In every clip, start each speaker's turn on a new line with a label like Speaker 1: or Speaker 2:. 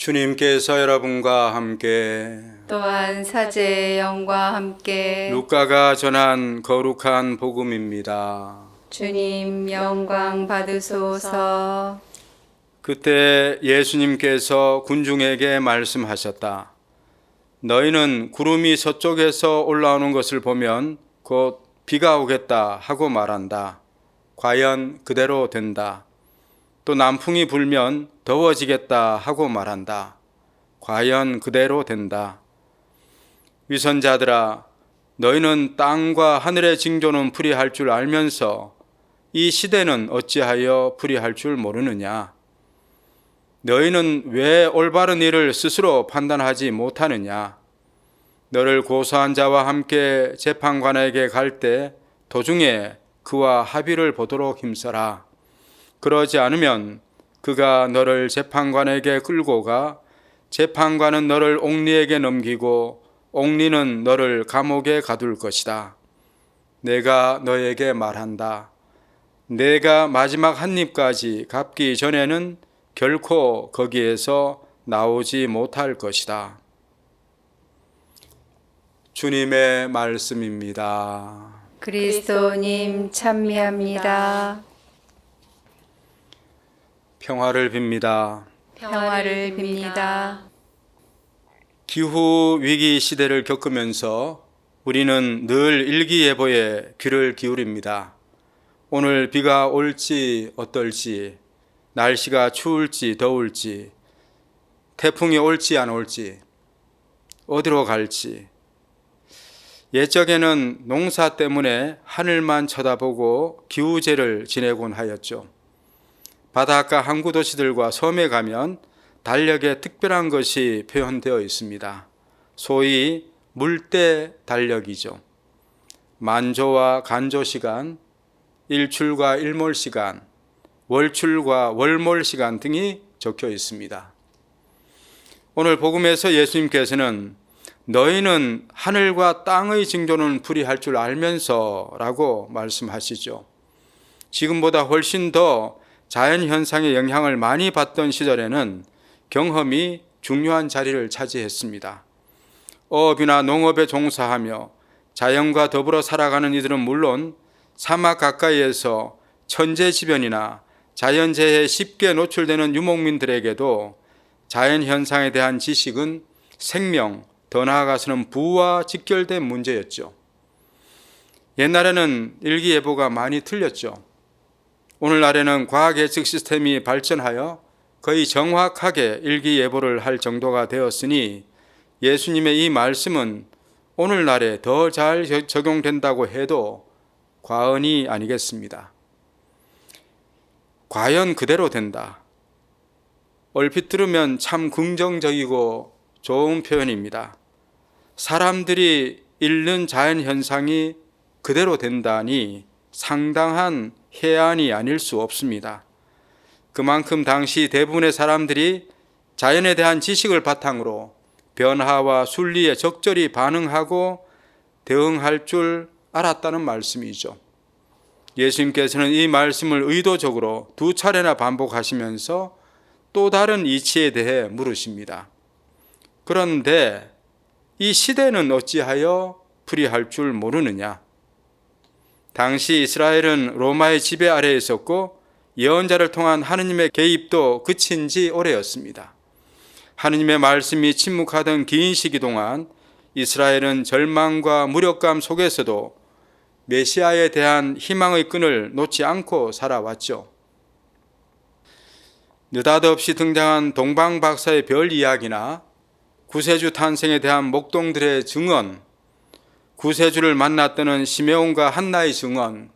Speaker 1: 주님께서 여러분과 함께
Speaker 2: 또한 사제의 영과 함께
Speaker 1: 루카가 전한 거룩한 복음입니다.
Speaker 2: 주님 영광 받으소서.
Speaker 1: 그때 예수님께서 군중에게 말씀하셨다. 너희는 구름이 서쪽에서 올라오는 것을 보면 곧 비가 오겠다 하고 말한다. 과연 그대로 된다. 또 남풍이 불면 더워지겠다 하고 말한다. 과연 그대로 된다. 위선자들아, 너희는 땅과 하늘의 징조는 풀이할 줄 알면서 이 시대는 어찌하여 풀이할 줄 모르느냐? 너희는 왜 올바른 일을 스스로 판단하지 못하느냐? 너를 고소한 자와 함께 재판관에게 갈 때 도중에 그와 합의를 보도록 힘써라. 그러지 않으면 그가 너를 재판관에게 끌고 가 재판관은 너를 옥리에게 넘기고 옥리는 너를 감옥에 가둘 것이다. 내가 너에게 말한다. 내가 마지막 한 입까지 갚기 전에는 결코 거기에서 나오지 못할 것이다. 주님의 말씀입니다.
Speaker 2: 그리스도님 찬미합니다.
Speaker 1: 평화를 빕니다.
Speaker 2: 평화를 빕니다.
Speaker 1: 기후 위기 시대를 겪으면서 우리는 늘 일기예보에 귀를 기울입니다. 오늘 비가 올지 어떨지, 날씨가 추울지 더울지, 태풍이 올지 안 올지, 어디로 갈지. 옛적에는 농사 때문에 하늘만 쳐다보고 기우제를 지내곤 하였죠. 바닷가 항구 도시들과 섬에 가면 달력에 특별한 것이 표현되어 있습니다. 소위 물때 달력이죠. 만조와 간조 시간, 일출과 일몰 시간, 월출과 월몰 시간 등이 적혀 있습니다. 오늘 복음에서 예수님께서는 너희는 하늘과 땅의 징조는 풀이할 줄 알면서 라고 말씀하시죠. 지금보다 훨씬 더 자연현상의 영향을 많이 받던 시절에는 경험이 중요한 자리를 차지했습니다. 어업이나 농업에 종사하며 자연과 더불어 살아가는 이들은 물론 사막 가까이에서 천재지변이나 자연재해에 쉽게 노출되는 유목민들에게도 자연현상에 대한 지식은 생명, 더 나아가서는 부와 직결된 문제였죠. 옛날에는 일기예보가 많이 틀렸죠. 오늘날에는 과학 예측 시스템이 발전하여 거의 정확하게 일기예보를 할 정도가 되었으니 예수님의 이 말씀은 오늘날에 더 잘 적용된다고 해도 과언이 아니겠습니다. 과연 그대로 된다. 얼핏 들으면 참 긍정적이고 좋은 표현입니다. 사람들이 읽는 자연현상이 그대로 된다니 상당한 해안이 아닐 수 없습니다. 그만큼 당시 대부분의 사람들이 자연에 대한 지식을 바탕으로 변화와 순리에 적절히 반응하고 대응할 줄 알았다는 말씀이죠. 예수님께서는 이 말씀을 의도적으로 2차례나 반복하시면서 또 다른 이치에 대해 물으십니다. 그런데 이 시대는 어찌하여 풀이할 줄 모르느냐? 당시 이스라엘은 로마의 지배 아래에 있었고 예언자를 통한 하느님의 개입도 그친 지 오래였습니다. 하느님의 말씀이 침묵하던 긴 시기 동안 이스라엘은 절망과 무력감 속에서도 메시아에 대한 희망의 끈을 놓지 않고 살아왔죠. 느닷없이 등장한 동방박사의 별 이야기나 구세주 탄생에 대한 목동들의 증언, 구세주를 만났다는 시메온과 한나의 증언,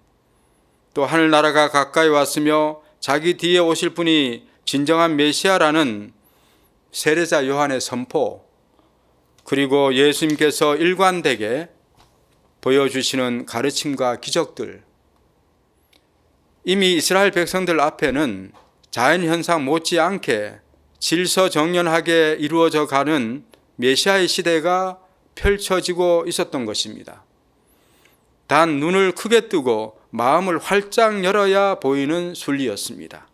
Speaker 1: 또 하늘나라가 가까이 왔으며 자기 뒤에 오실 분이 진정한 메시아라는 세례자 요한의 선포, 그리고 예수님께서 일관되게 보여주시는 가르침과 기적들, 이미 이스라엘 백성들 앞에는 자연현상 못지않게 질서정연하게 이루어져 가는 메시아의 시대가 펼쳐지고 있었던 것입니다. 단 눈을 크게 뜨고 마음을 활짝 열어야 보이는 순리였습니다.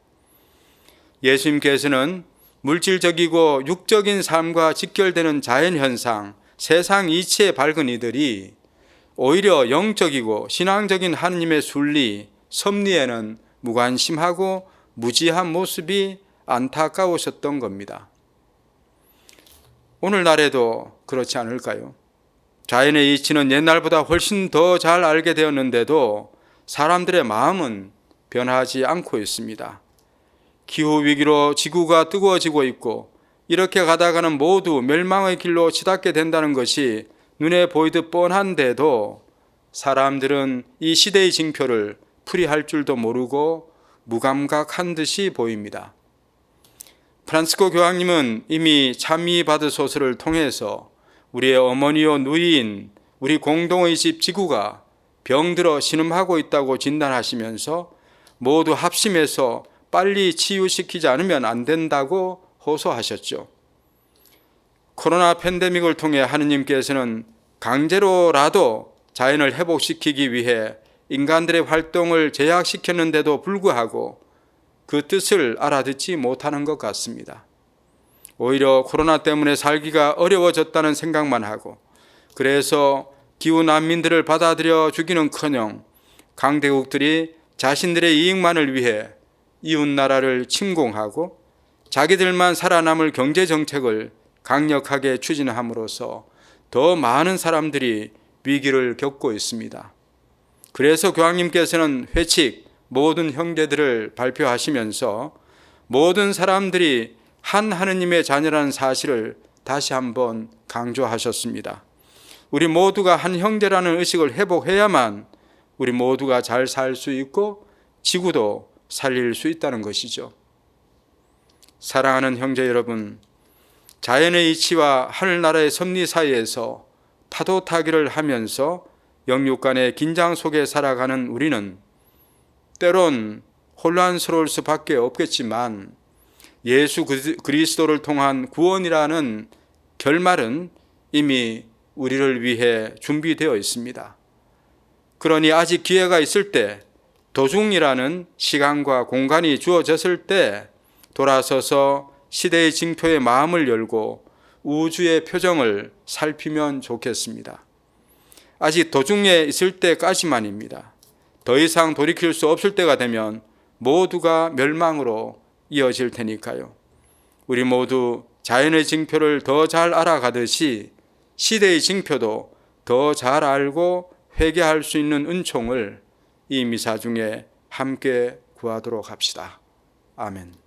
Speaker 1: 예수님께서는 물질적이고 육적인 삶과 직결되는 자연현상, 세상 이치에 밝은 이들이 오히려 영적이고 신앙적인 하느님의 순리, 섭리에는 무관심하고 무지한 모습이 안타까우셨던 겁니다. 오늘날에도 그렇지 않을까요? 자연의 이치는 옛날보다 훨씬 더 잘 알게 되었는데도 사람들의 마음은 변하지 않고 있습니다. 기후위기로 지구가 뜨거워지고 있고 이렇게 가다가는 모두 멸망의 길로 치닫게 된다는 것이 눈에 보이듯 뻔한데도 사람들은 이 시대의 징표를 풀이할 줄도 모르고 무감각한 듯이 보입니다. 프란치스코 교황님은 이미 참미 바드소서를 통해서 우리의 어머니요 누이인 우리 공동의 집 지구가 병들어 신음하고 있다고 진단하시면서 모두 합심해서 빨리 치유시키지 않으면 안 된다고 호소하셨죠. 코로나 팬데믹을 통해 하느님께서는 강제로라도 자연을 회복시키기 위해 인간들의 활동을 제약시켰는데도 불구하고 그 뜻을 알아듣지 못하는 것 같습니다. 오히려 코로나 때문에 살기가 어려워졌다는 생각만 하고 그래서 기후 난민들을 받아들여 주기는커녕 강대국들이 자신들의 이익만을 위해 이웃나라를 침공하고 자기들만 살아남을 경제정책을 강력하게 추진함으로써 더 많은 사람들이 위기를 겪고 있습니다. 그래서 교황님께서는 회칙 모든 형제들을 발표하시면서 모든 사람들이 한 하느님의 자녀라는 사실을 다시 한번 강조하셨습니다. 우리 모두가 한 형제라는 의식을 회복해야만 우리 모두가 잘 살 수 있고 지구도 살릴 수 있다는 것이죠. 사랑하는 형제 여러분, 자연의 이치와 하늘나라의 섭리 사이에서 파도 타기를 하면서 영육 간의 긴장 속에 살아가는 우리는 때론 혼란스러울 수밖에 없겠지만 예수 그리스도를 통한 구원이라는 결말은 이미 우리를 위해 준비되어 있습니다. 그러니 아직 기회가 있을 때, 도중이라는 시간과 공간이 주어졌을 때 돌아서서 시대의 징표에 마음을 열고 우주의 표정을 살피면 좋겠습니다. 아직 도중에 있을 때까지만입니다. 더 이상 돌이킬 수 없을 때가 되면 모두가 멸망으로 이어질 테니까요. 우리 모두 자연의 징표를 더 잘 알아가듯이 시대의 징표도 더 잘 알고 회개할 수 있는 은총을 이 미사 중에 함께 구하도록 합시다. 아멘.